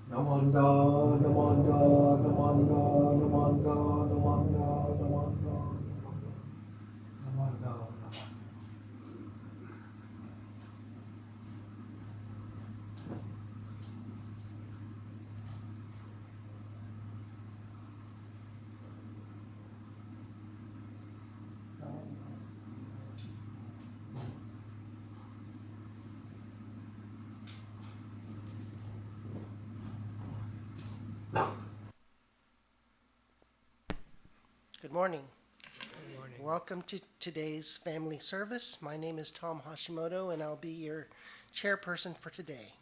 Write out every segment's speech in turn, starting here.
Namanda, Namanda, Namanda, Namanda, Namanda, Namanda, Namanda, Namanda. Good morning. Good morning. Welcome to today's family service. My name is Tom Hashimoto and I'll be your chairperson for today.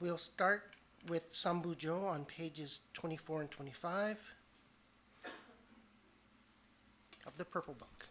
We'll start with Sambujo on pages 24 and 25 of the Purple Book.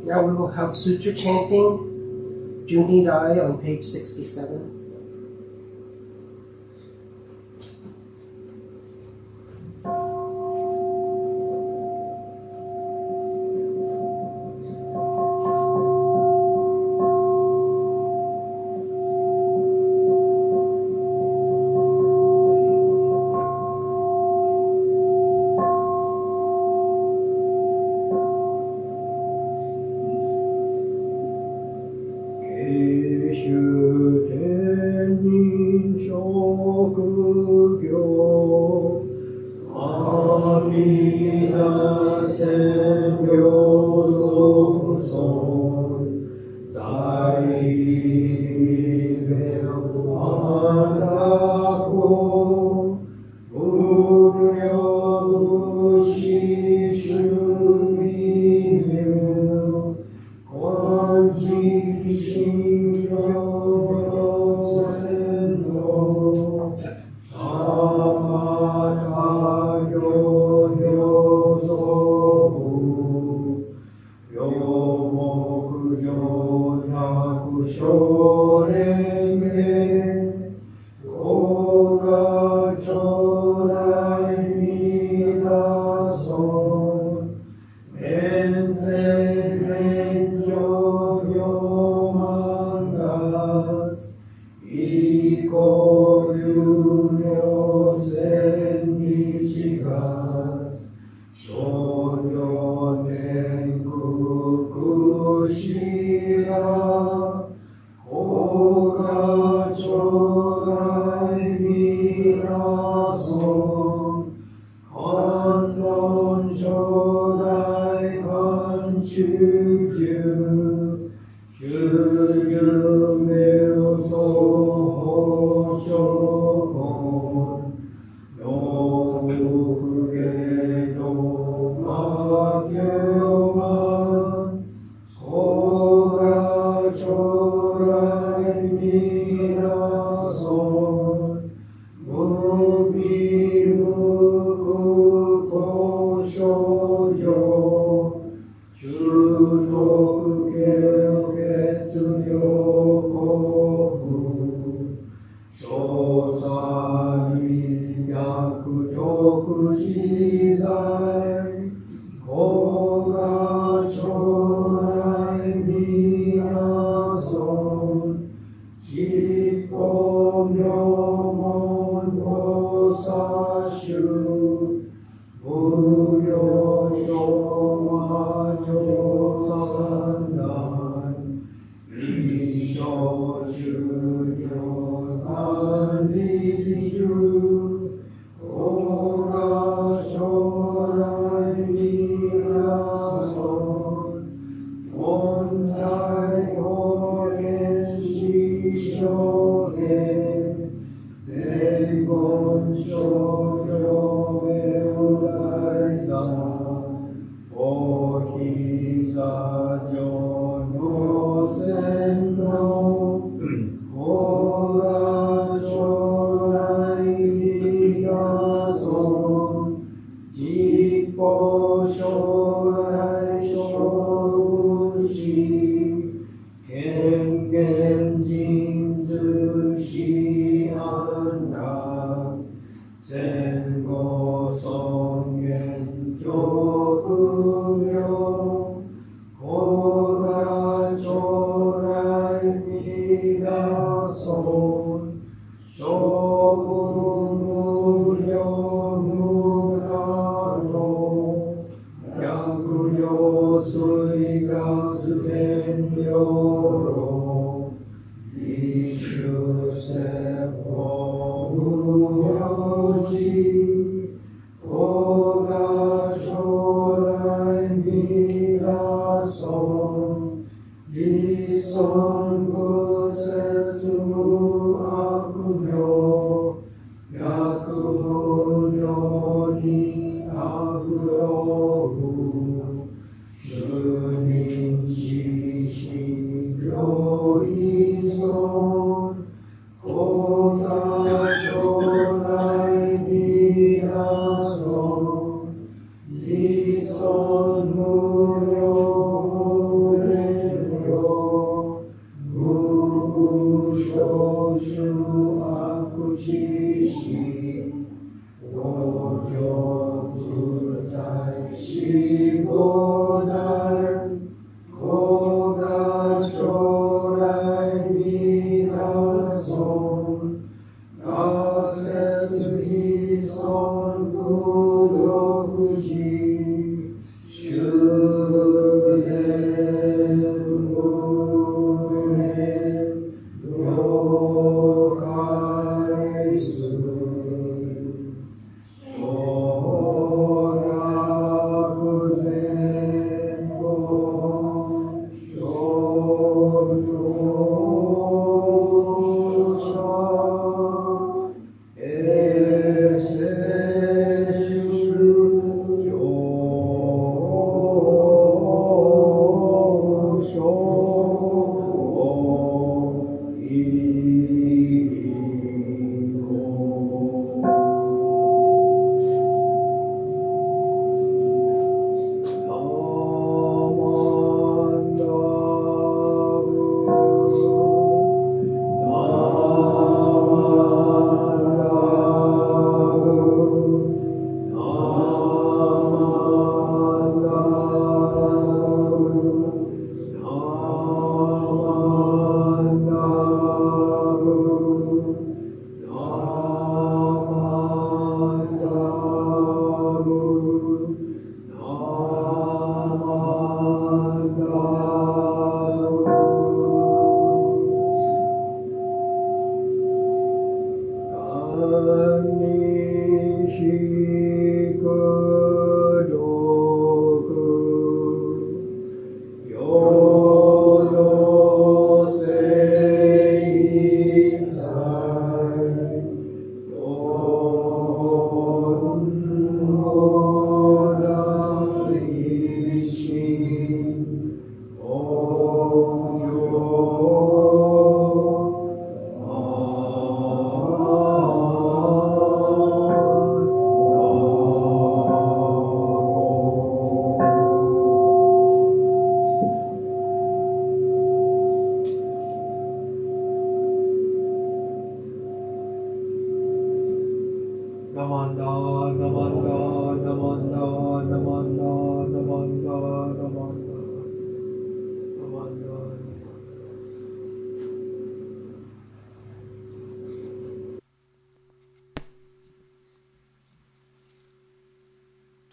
Now we will have Sutra Chanting, Ni Rai on page 67. Keshu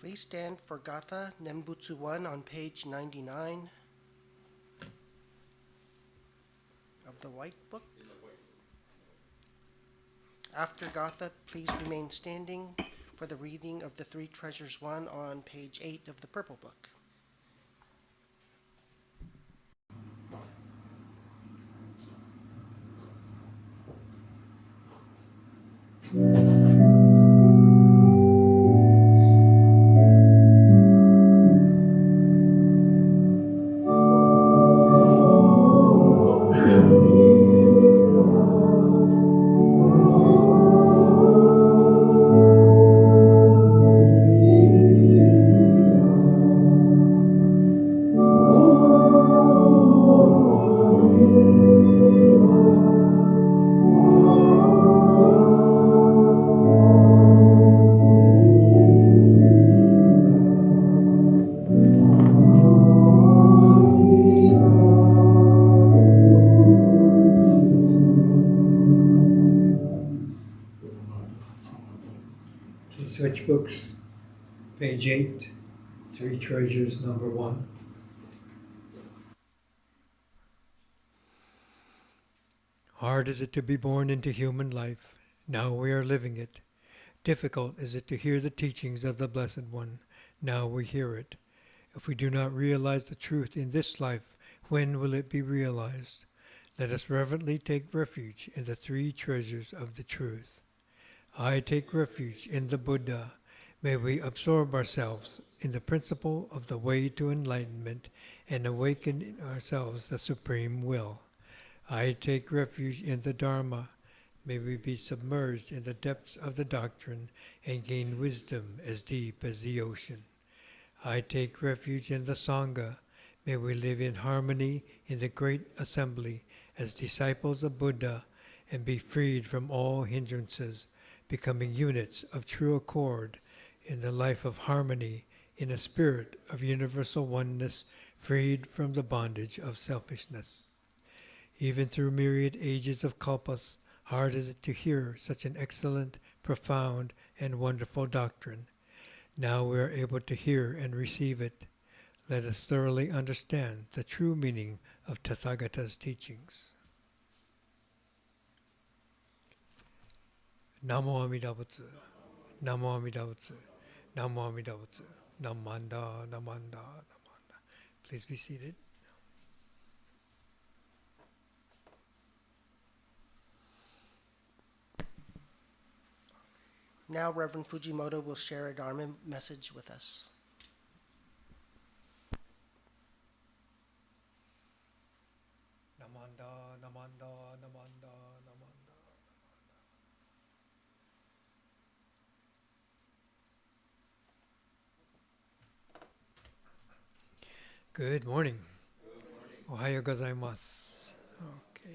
Please stand for Gatha, Nembutsu I on page 99 of the White Book. After Gatha, please remain standing for the reading of the Three Treasures I on page 8 of the Purple Book. Switch books, page 8, Three Treasures, number 1. Hard is it to be born into human life. Now we are living it. Difficult is it to hear the teachings of the Blessed One. Now we hear it. If we do not realize the truth in this life, when will it be realized? Let us reverently take refuge in the three treasures of the truth. I take refuge in the Buddha. May we absorb ourselves in the principle of the way to enlightenment and awaken in ourselves the supreme will. I take refuge in the Dharma. May we be submerged in the depths of the doctrine and gain wisdom as deep as the ocean. I take refuge in the Sangha. May we live in harmony in the great assembly as disciples of Buddha and be freed from all hindrances, becoming units of true accord in the life of harmony in a spirit of universal oneness, freed from the bondage of selfishness. Even through myriad ages of kalpas, hard is it to hear such an excellent, profound, and wonderful doctrine. Now we are able to hear and receive it. Let us thoroughly understand the true meaning of Tathagata's teachings. Namo Amida Butsu, Namo Amida Butsu, Namo Amida Butsu, Namanda, Namanda, Namanda. Please be seated. Now Reverend Fujimoto will share a Dharma message with us. Namanda, Namanda, Namanda, Namanda. Good morning. Ohayo gozaimasu. Okay.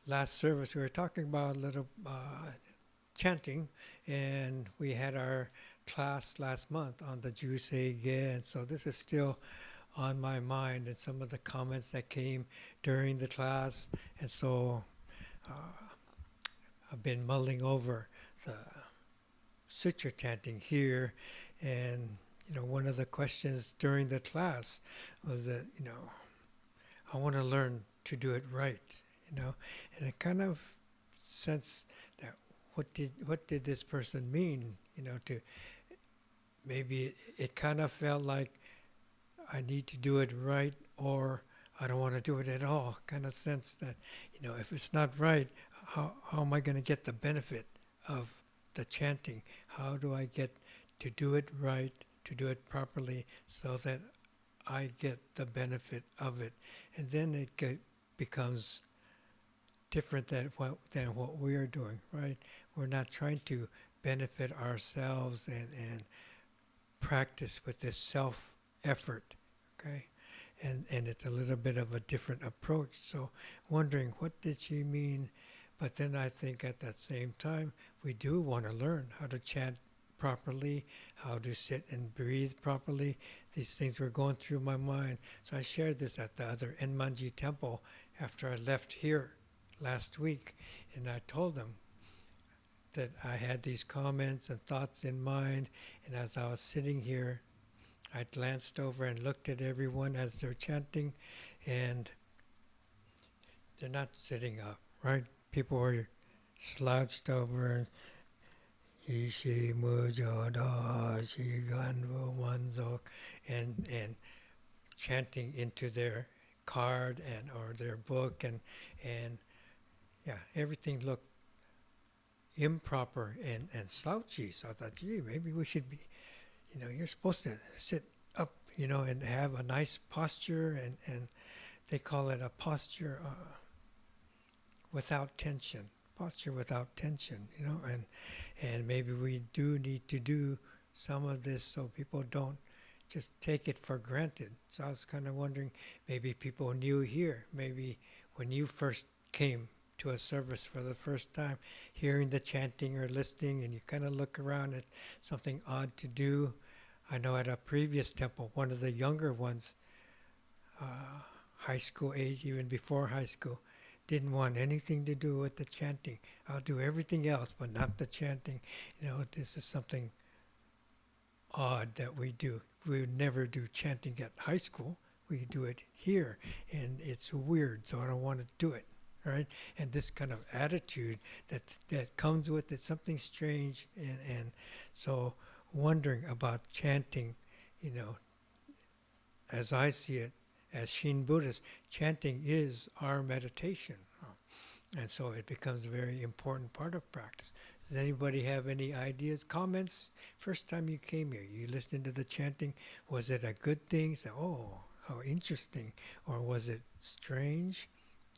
Last service we were talking about a little chanting, and we had our class last month on the Jusei Ge, and so this is still on my mind and some of the comments that came during the class, and so I've been mulling over the sutra chanting here, and one of the questions during the class was that I want to learn to do it right, and I kind of sense that what did this person mean, to maybe it kind of felt like I need to do it right, or I don't want to do it at all. Kind of sense that, if it's not right, how am I going to get the benefit of the chanting? How do I get to do it right, to do it properly, so that I get the benefit of it? And then it becomes different than what we are doing, right? We're not trying to benefit ourselves and practice with this self-effort, okay? And it's a little bit of a different approach. So wondering, what did she mean? But then I think at that same time, we do want to learn how to chant properly, how to sit and breathe properly. These things were going through my mind. So I shared this at the other Enmanji temple after I left here last week, and I told them that I had these comments and thoughts in mind, and as I was sitting here, I glanced over and looked at everyone as they're chanting, and they're not sitting up, right? People were slouched over, Yishi Mujo Da Shi Ganru Manzok, and chanting into their card and or their book, and yeah, everything looked improper and slouchy. So I thought, gee, maybe we should be, you're supposed to sit up, and have a nice posture, and they call it a posture without tension. Posture without tension, and maybe we do need to do some of this so people don't just take it for granted. So I was kind of wondering, maybe people new here, maybe when you first came to a service for the first time, hearing the chanting or listening, and you kind of look around at something odd to do. I know at a previous temple, one of the younger ones, high school age, even before high school, didn't want anything to do with the chanting. I'll do everything else, but not the chanting. This is something odd that we do. We would never do chanting at high school. We do it here, and it's weird, so I don't want to do it, right? And this kind of attitude that comes with it, something strange, and so wondering about chanting, as I see it, as Shin Buddhists, chanting is our meditation. And so it becomes a very important part of practice. Does anybody have any ideas, comments? First time you came here, you listened to the chanting. Was it a good thing? Say, oh, how interesting. Or was it strange?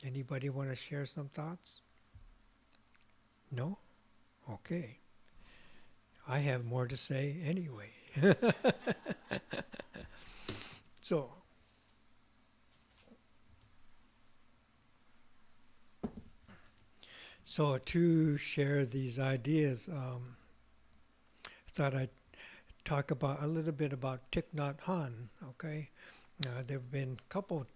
Anybody want to share some thoughts? No? Okay. I have more to say anyway. So to share these ideas, I thought I'd talk about a little bit about Thich Nhat Hanh. Okay, there have been a couple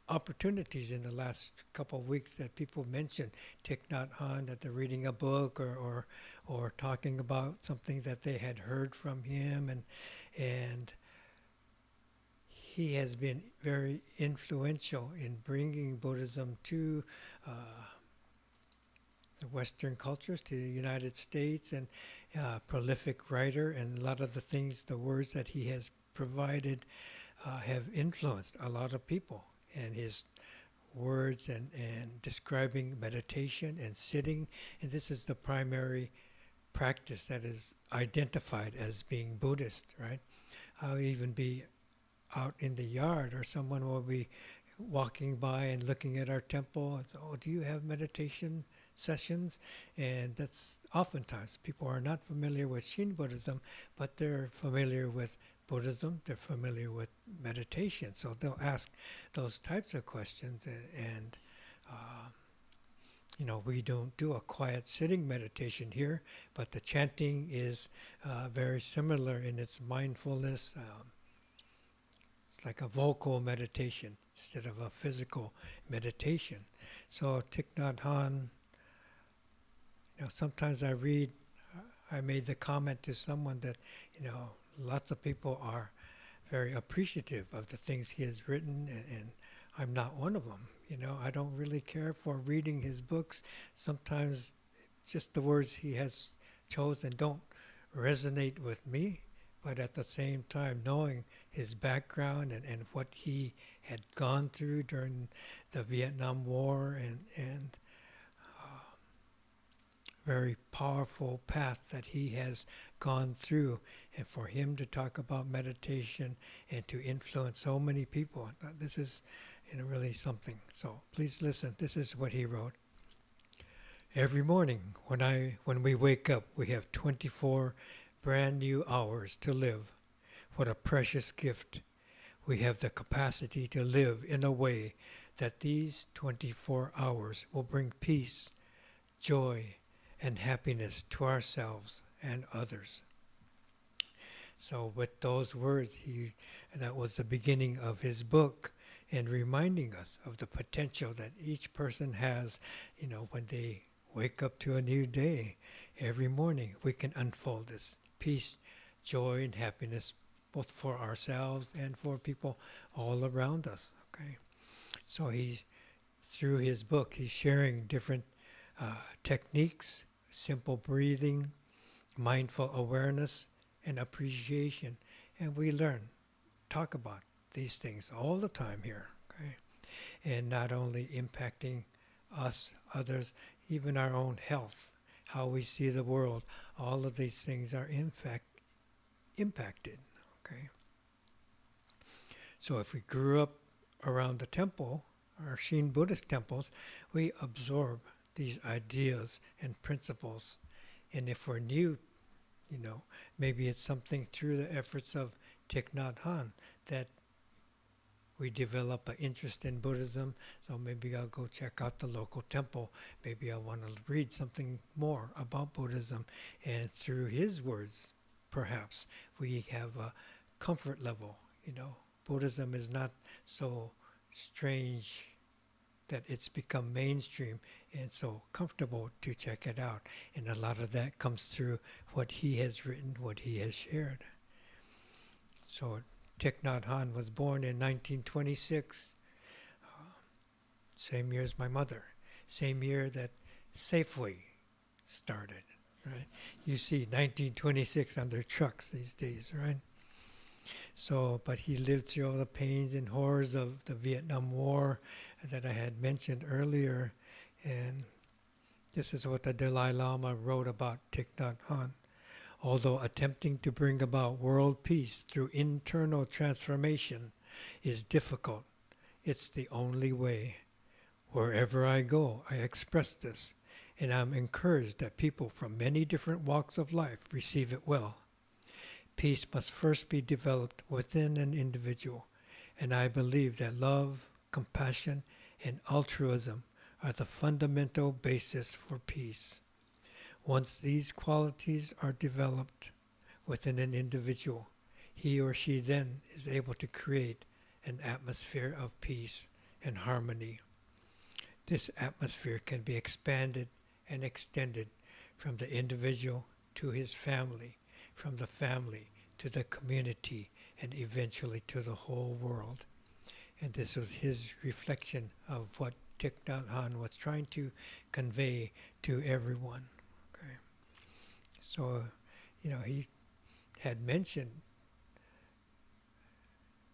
opportunities in the last couple of weeks that people mention Thich Nhat Hanh, that they're reading a book or talking about something that they had heard from him, and he has been very influential in bringing Buddhism to the Western cultures, to the United States, and prolific writer, and a lot of the things, the words that he has provided have influenced a lot of people, and his words and describing meditation and sitting, and this is the primary practice that is identified as being Buddhist, right? I'll even be out in the yard, or someone will be walking by and looking at our temple and say, oh, do you have meditation sessions? And that's oftentimes people are not familiar with Shin Buddhism, but they're familiar with Buddhism, they're familiar with meditation, so they'll ask those types of questions, and we don't do a quiet sitting meditation here, but the chanting is very similar in its mindfulness. It's like a vocal meditation instead of a physical meditation. So Thich Nhat Hanh, sometimes I made the comment to someone that, lots of people are very appreciative of the things he has written, and I'm not one of them. I don't really care for reading his books. Sometimes just the words he has chosen don't resonate with me, but at the same time, knowing his background and what he had gone through during the Vietnam War, and very powerful path that he has gone through, and for him to talk about meditation and to influence so many people, I thought this is really something. So please listen. This is what he wrote. Every morning when we wake up, we have 24 brand new hours to live. What a precious gift. We have the capacity to live in a way that these 24 hours will bring peace, joy, and happiness to ourselves and others. So with those words, that was the beginning of his book, and reminding us of the potential that each person has, when they wake up to a new day. Every morning we can unfold this peace, joy, and happiness, both for ourselves and for people all around us. Okay, so through his book, he's sharing different techniques, simple breathing, mindful awareness, and appreciation, and we talk about these things all the time here. Okay, and not only impacting us, others, even our own health, how we see the world. All of these things are in fact impacted. Okay. So if we grew up around the temple, our Shin Buddhist temples, we absorb these ideas and principles. And if we're new, maybe it's something through the efforts of Thich Nhat Hanh that we develop an interest in Buddhism. So maybe I'll go check out the local temple. Maybe I want to read something more about Buddhism. And through his words, perhaps, we have a comfort level. Buddhism is not so strange that it's become mainstream and so comfortable to check it out. And a lot of that comes through what he has written, what he has shared. So Thich Nhat Hanh was born in 1926, same year as my mother, same year that Safeway started, right? You see 1926 on their trucks these days, right? So, but he lived through all the pains and horrors of the Vietnam War that I had mentioned earlier. And this is what the Dalai Lama wrote about Thich Nhat Hanh. Although attempting to bring about world peace through internal transformation is difficult, it's the only way. Wherever I go, I express this, and I'm encouraged that people from many different walks of life receive it well. Peace must first be developed within an individual, and I believe that love, compassion, and altruism are the fundamental basis for peace. Once these qualities are developed within an individual, he or she then is able to create an atmosphere of peace and harmony. This atmosphere can be expanded and extended from the individual to his family, from the family to the community, and eventually to the whole world. And this was his reflection of what Thich Nhat Hanh was trying to convey to everyone. Okay. So, he had mentioned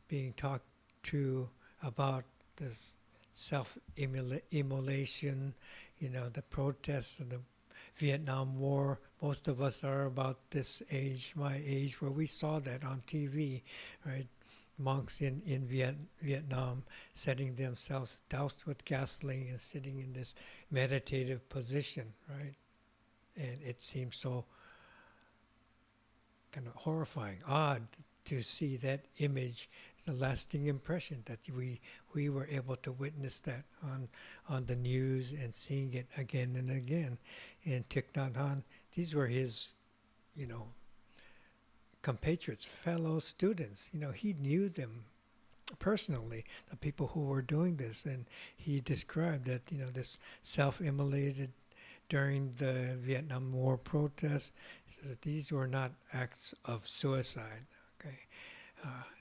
being talked to about this self-immolation, the protests of the Vietnam War. Most of us are about this age, my age, where we saw that on TV, right? Monks in Vietnam setting themselves doused with gasoline and sitting in this meditative position, right? And it seems so kind of horrifying, odd to see that image. It's a lasting impression that we were able to witness that on the news and seeing it again and again. And Thich Nhat Hanh, these were his, compatriots, fellow students. He knew them personally, the people who were doing this, and he described that, this self-immolated during the Vietnam War protests. He says that these were not acts of suicide. Okay,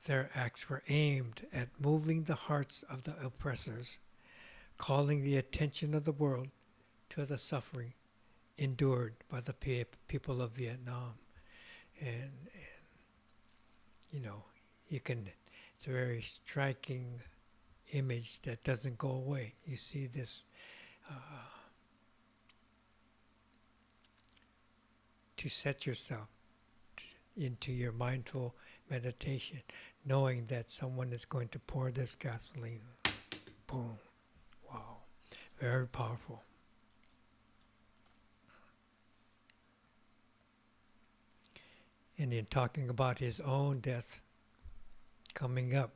their acts were aimed at moving the hearts of the oppressors, calling the attention of the world to the suffering endured by the people of Vietnam. And it's a very striking image that doesn't go away. You see this to set yourself into your mindful meditation, knowing that someone is going to pour this gasoline. Boom. Wow. Very powerful. And in talking about his own death coming up,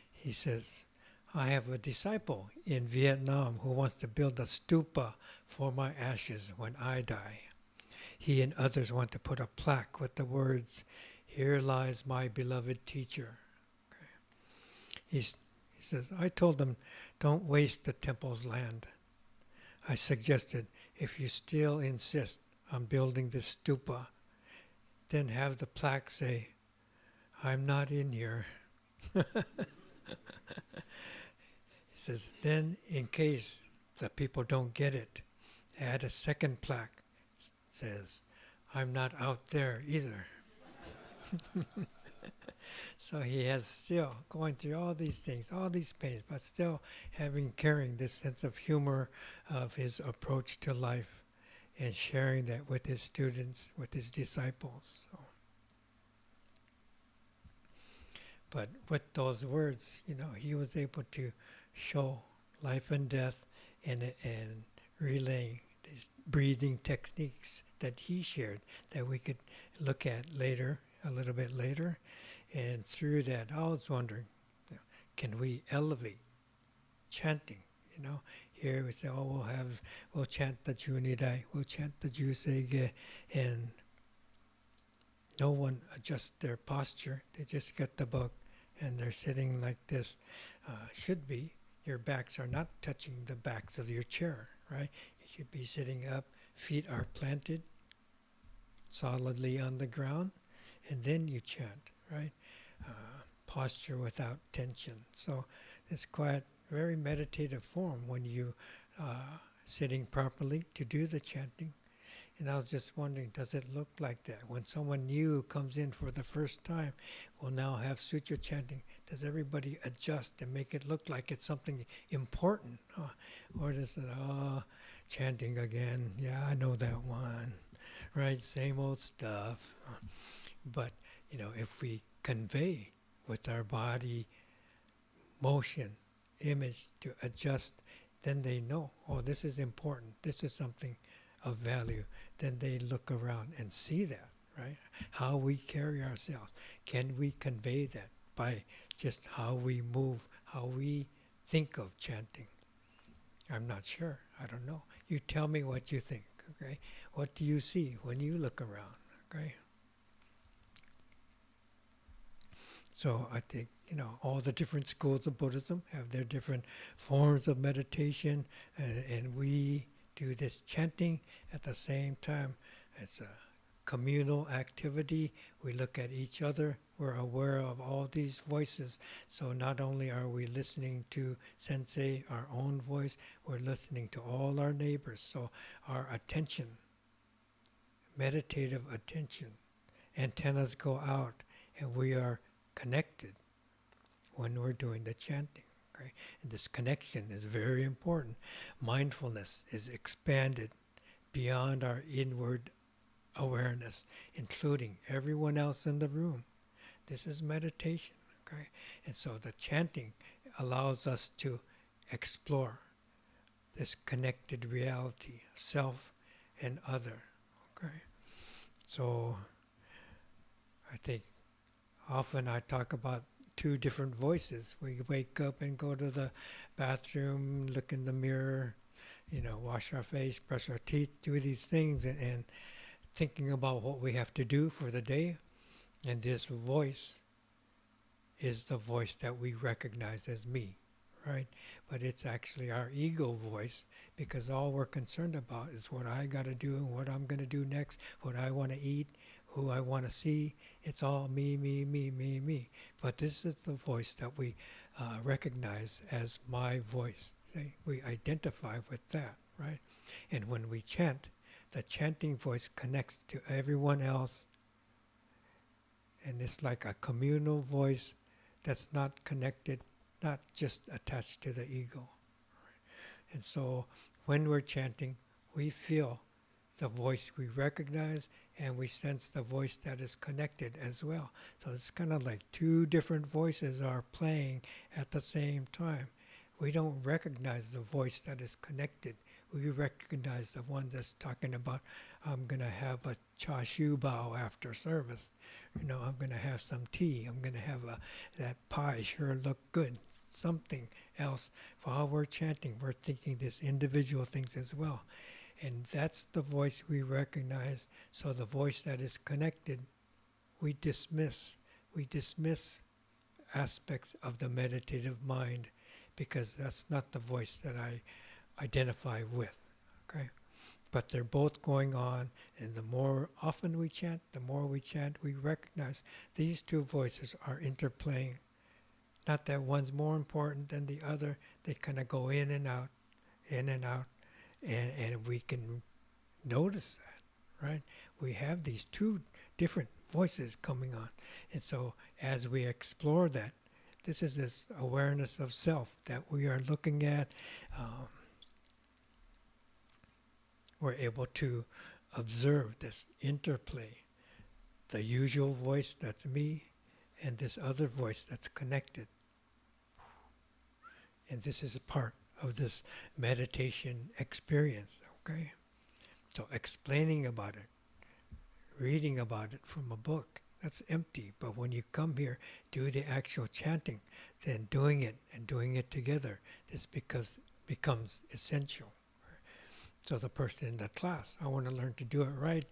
he says, I have a disciple in Vietnam who wants to build a stupa for my ashes when I die. He and others want to put a plaque with the words, "Here lies my beloved teacher." Okay. He says, I told them, don't waste the temple's land. I suggested, if you still insist, I'm building this stupa. Then have the plaque say, I'm not in here. He says, then in case the people don't get it, add a second plaque. Says, I'm not out there either. So he has still going through all these things, all these pains, but still carrying this sense of humor of his approach to life and sharing that with his students, with his disciples. So. But with those words, he was able to show life and death and relaying these breathing techniques that he shared that we could look at later, a little bit later. And through that, I was wondering, can we elevate chanting? Here we say, we'll chant the Ni Rai, we'll chant the Jusei, and no one adjusts their posture. They just get the book and they're sitting like this. Should be, your backs are not touching the backs of your chair, right? You should be sitting up, feet are planted solidly on the ground, and then you chant, right? Posture without tension. So it's quite very meditative form when you sitting properly to do the chanting. And I was just wondering, does it look like that? When someone new comes in for the first time, we'll now have sutra chanting. Does everybody adjust and make it look like it's something important? Or does it, chanting again? Yeah, I know that one. Right, same old stuff. But, if we convey with our body motion, image to adjust, then they know, this is important. This is something of value. Then they look around and see that, right? How we carry ourselves. Can we convey that by just how we move, how we think of chanting? I'm not sure. I don't know. You tell me what you think, okay? What do you see when you look around, okay? So I think, all the different schools of Buddhism have their different forms of meditation, and we do this chanting at the same time. It's a communal activity. We look at each other. We're aware of all these voices. So not only are we listening to Sensei, our own voice, we're listening to all our neighbors. So our attention, meditative attention, antennas go out, and we are connected when we're doing the chanting. Okay? And this connection is very important. Mindfulness is expanded beyond our inward awareness, including everyone else in the room. This is meditation. Okay? And so the chanting allows us to explore this connected reality, self and other. Okay? So I think often I talk about two different voices. We wake up and go to the bathroom, look in the mirror, wash our face, brush our teeth, do these things, and thinking about what we have to do for the day. And this voice is the voice that we recognize as me, right? But it's actually our ego voice, because all we're concerned about is what I got to do and what I'm going to do next, what I want to eat, who I want to see. It's all me, me, me, me, me. But this is the voice that we recognize as my voice. See? We identify with that, right? And when we chant, the chanting voice connects to everyone else. And it's like a communal voice that's not connected, not just attached to the ego. Right? And so when we're chanting, we feel the voice we recognize, and we sense the voice that is connected as well. So it's kind of like two different voices are playing at the same time. We don't recognize the voice that is connected. We recognize the one that's talking about, I'm going to have a cha shu bao after service. I'm going to have some tea. I'm going to have that pie sure look good. Something else. While we're chanting, we're thinking these individual things as well. And that's the voice we recognize. So the voice that is connected, we dismiss. We dismiss aspects of the meditative mind, because that's not the voice that I identify with. Okay? but they're both going on, and the more often we chant, we recognize these two voices are interplaying. Not that one's more important than the other, they kind of go in and out, and we can notice that, right? We have these two different voices coming on, and so as we explore that, this is this awareness of self that we are looking at. We're able to observe this interplay, the usual voice that's me, and this other voice that's connected. And this is a part of this meditation experience, okay? So explaining about it, reading about it from a book, that's empty. But when you come here, do the actual chanting, then doing it and doing it together, this becomes essential. So the person in the class, I want to learn to do it right.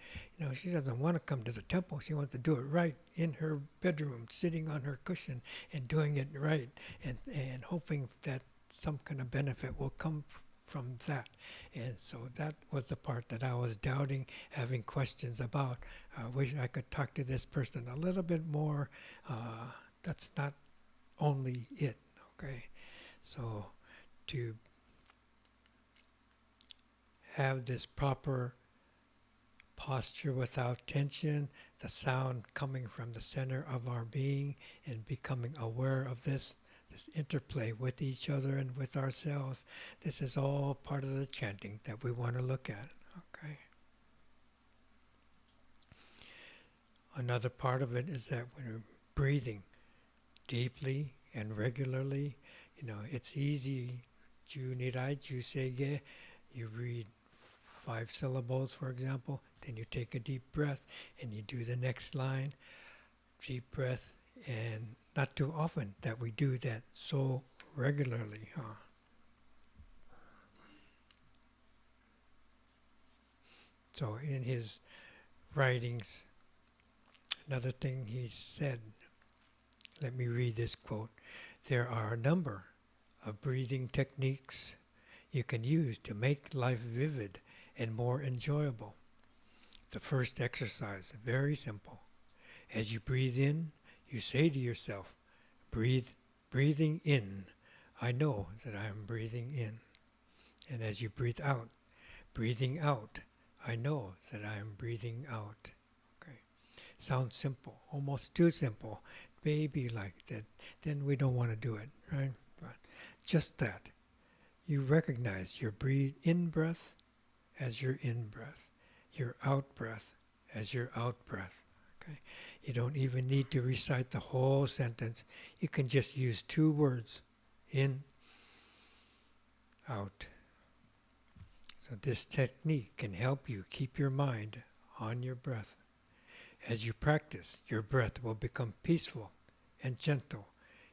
She doesn't want to come to the temple. She wants to do it right in her bedroom, sitting on her cushion and doing it right, and hoping that some kind of benefit will come from that. And so that was the part that I was doubting, having questions about. I wish I could talk to this person a little bit more. That's not only it, okay? So to have this proper posture without tension, the sound coming from the center of our being, and becoming aware of this interplay with each other and with ourselves. This is all part of the chanting that we want to look at, okay? Another part of it is that when we're breathing deeply and regularly, it's easy. Ju Ni Rai, Ju Ge. You read 5 syllables, for example, then you take a deep breath and you do the next line, deep breath, and not too often that we do that so regularly, huh? So in his writings, another thing he said, let me read this quote, "There are a number of breathing techniques you can use to make life vivid and more enjoyable. The first exercise, very simple. As you breathe in, you say to yourself, breathing in, I know that I am breathing in. And as you breathe out, breathing out, I know that I am breathing out." Okay. Sounds simple, almost too simple. Maybe like that, then we don't want to do it, right? But just that. You recognize your in breath as your in breath, your out breath as your out breath. Okay? You don't even need to recite the whole sentence. You can just use 2 words, in, out. So this technique can help you keep your mind on your breath. As you practice, your breath will become peaceful and gentle.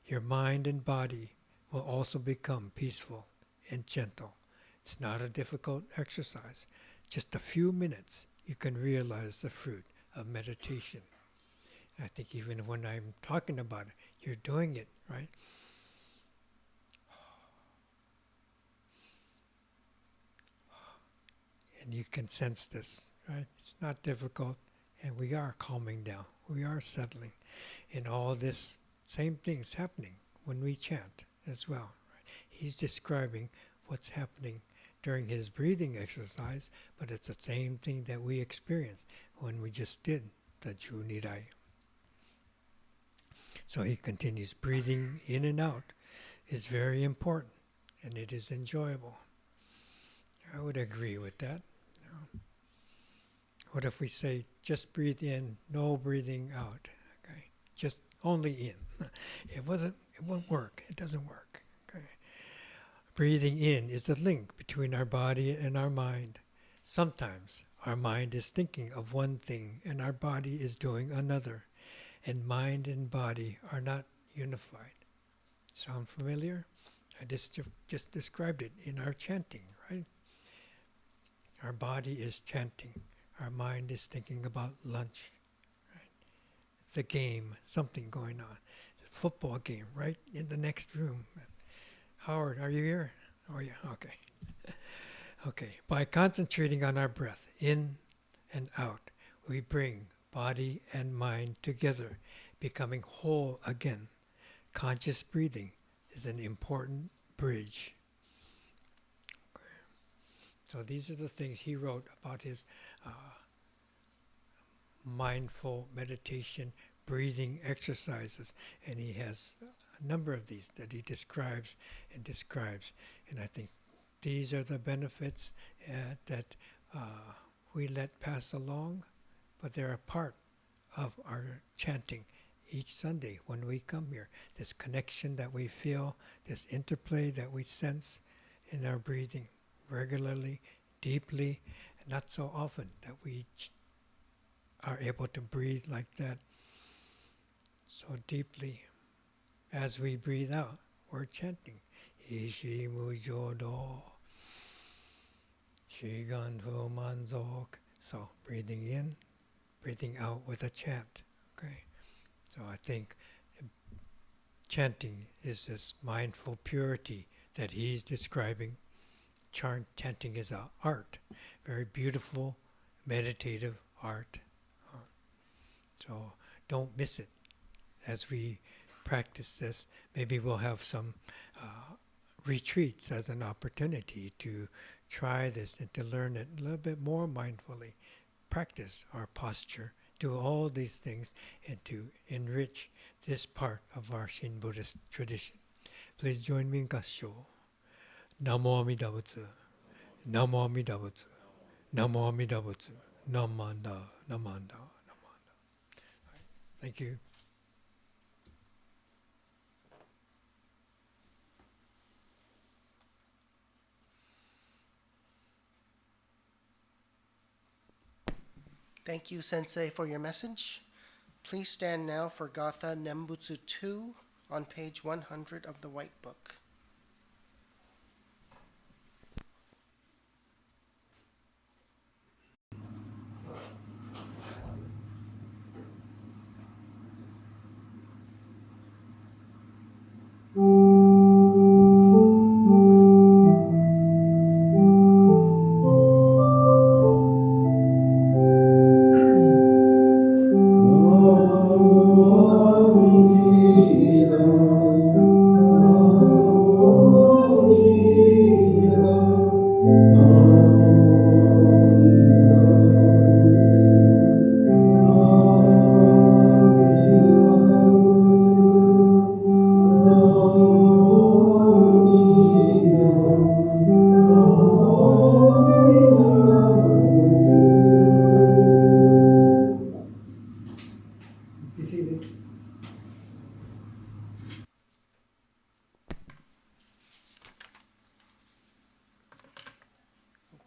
Your mind and body will also become peaceful and gentle. It's not a difficult exercise. Just a few minutes, you can realize the fruit of meditation. I think even when I'm talking about it, you're doing it, right? And you can sense this, right? It's not difficult, and we are calming down. We are settling. And all this same thing's happening when we chant as well. Right? He's describing what's happening during his breathing exercise, but it's the same thing that we experience when we just did the Ju Ni Rai. So he continues, breathing in and out is very important, and it is enjoyable. I would agree with that. What if we say, just breathe in, no breathing out? Okay, just only in. It won't work. It doesn't work. Okay. Breathing in is a link between our body and our mind. Sometimes our mind is thinking of one thing and our body is doing another, and mind and body are not unified. Sound familiar? I just described it in our chanting, right? Our body is chanting. Our mind is thinking about lunch, right? The game, something going on. The football game right in the next room. Howard, are you here? Oh yeah, okay. Okay, by concentrating on our breath in and out, we bring body and mind together, becoming whole again. Conscious breathing is an important bridge. So these are the things he wrote about his mindful meditation breathing exercises, and he has a number of these that he describes. And I think these are the benefits that we let pass along, but they're a part of our chanting each Sunday when we come here. This connection that we feel, this interplay that we sense in our breathing regularly, deeply, and not so often that we are able to breathe like that so deeply. As we breathe out, we're chanting Ishi Mujodo Shigan Fu Manzok. So breathing in, breathing out with a chant. Okay. So I think chanting is this mindful purity that he's describing. Chanting is an art, very beautiful, meditative art. So don't miss it as we practice this. Maybe we'll have some retreats as an opportunity to try this and to learn it a little bit more mindfully, practice our posture, do all these things, and to enrich this part of our Shin Buddhist tradition. Please join me in Gassho. Namo Amida Butsu. Namo Amida Butsu. Namo Amida Butsu. Namanda, Namanda, Namanda. Thank you. Thank you, Sensei, for your message. Please stand now for Gatha Nembutsu II on page 100 of the White Book.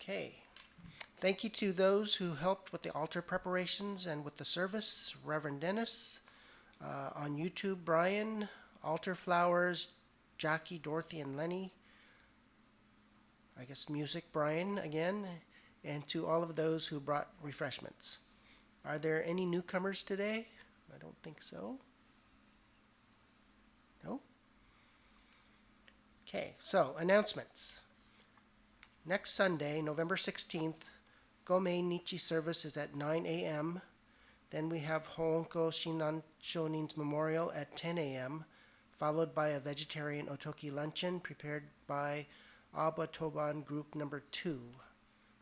Okay. Thank you to those who helped with the altar preparations and with the service. Reverend Dennis, on YouTube, Brian, Altar Flowers, Jackie, Dorothy, and Lenny. I guess music, Brian, again. And to all of those who brought refreshments. Are there any newcomers today? I don't think so. No? Okay, so announcements. Next Sunday, November 16th, Gomei Nichi service is at 9 a.m. Then we have Honko Shinan Shonin's memorial at 10 a.m., followed by a vegetarian otoki luncheon prepared by Aba Toban Group Number 2.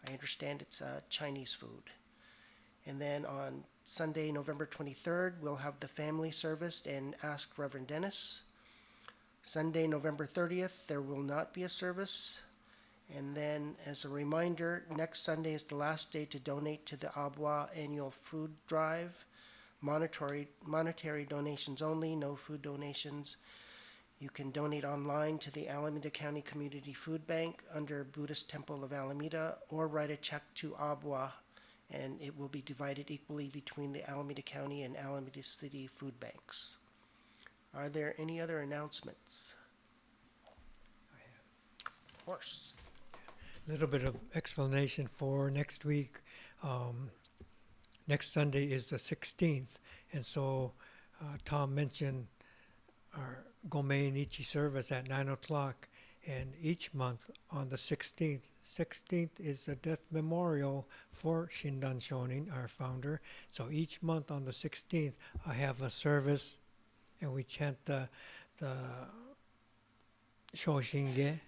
I understand it's Chinese food. And then on Sunday, November 23rd, we'll have the family service and Ask Reverend Dennis. Sunday, November 30th, there will not be a service. And then, as a reminder, next Sunday is the last day to donate to the Abwa annual food drive. Monetary donations only, no food donations. You can donate online to the Alameda County Community Food Bank under Buddhist Temple of Alameda, or write a check to Abwa, and it will be divided equally between the Alameda County and Alameda City food banks. Are there any other announcements? Of course. A little bit of explanation for next week. Next Sunday is the 16th, and so Tom mentioned our Gomei Nichi service at 9 o'clock, And each month on the 16th is the death memorial for Shinran Shonin, our founder. So each month on the 16th, I have a service, and we chant the Shoshinge.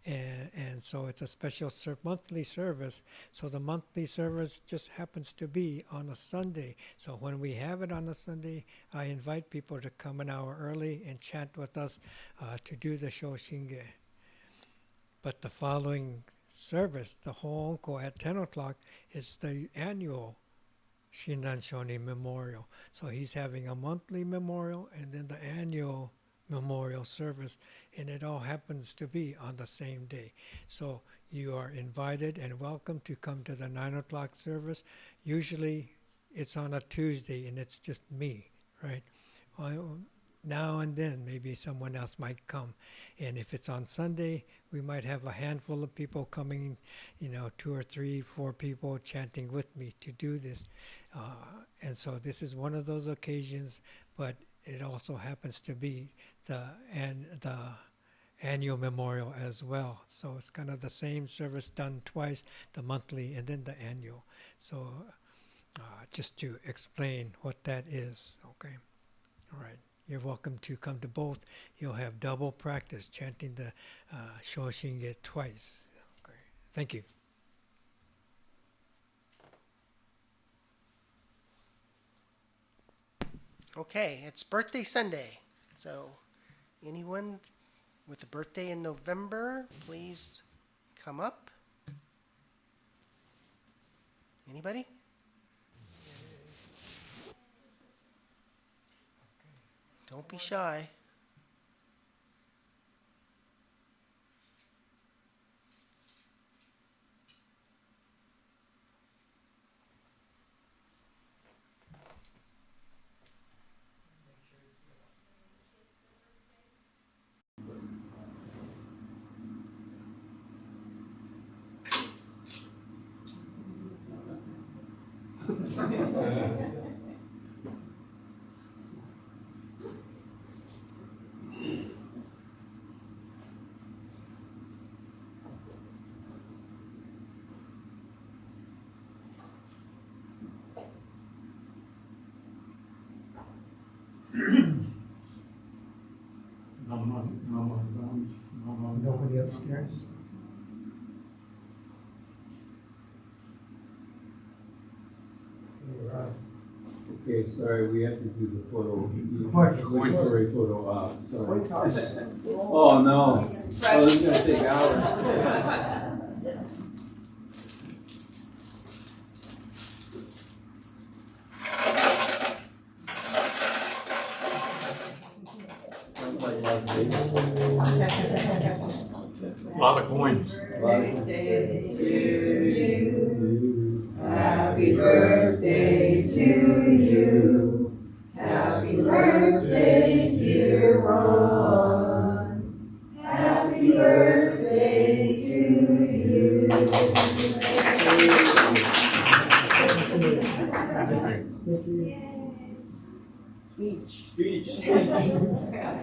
And so it's a special monthly service. So the monthly service just happens to be on a Sunday. So when we have it on a Sunday, I invite people to come an hour early and chant with us to do the Shoshinge. But the following service, the Hoonko at 10 o'clock, is the annual Shinran Shonin Memorial. So he's having a monthly memorial and then the annual memorial service, and it all happens to be on the same day. So you are invited and welcome to come to the 9 o'clock service. Usually it's on a Tuesday and it's just me, right? Now and then maybe someone else might come. And if it's on Sunday, we might have a handful of people coming, 2 or 3, 4 people chanting with me to do this. And so this is one of those occasions, but it also happens to be the annual memorial as well. So it's kind of the same service done twice, the monthly and then the annual. So just to explain what that is, okay? All right. You're welcome to come to both. You'll have double practice chanting the Shoshinge twice. Okay. Thank you. Okay, it's birthday Sunday. So anyone with a birthday in November, please come up. Anybody? Don't be shy. Nobody upstairs? Okay, sorry, we have to do the photo. What? Inventory photo, sorry. Oh, no. Oh, this is gonna take hours. Sounds like Las Vegas. A lot of coins. Birthday to you. Happy birthday to you. Happy birthday, dear Ron. Happy birthday to you. Speech.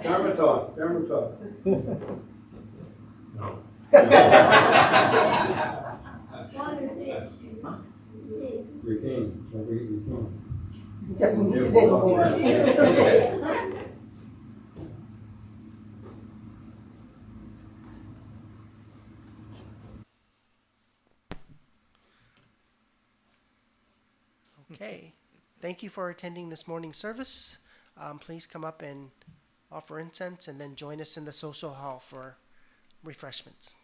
Dharma talk. No. Retain. Don't forget retain. Doesn't need it anymore. Okay. Thank you for attending this morning's service. Please come up and offer incense and then join us in the social hall for refreshments.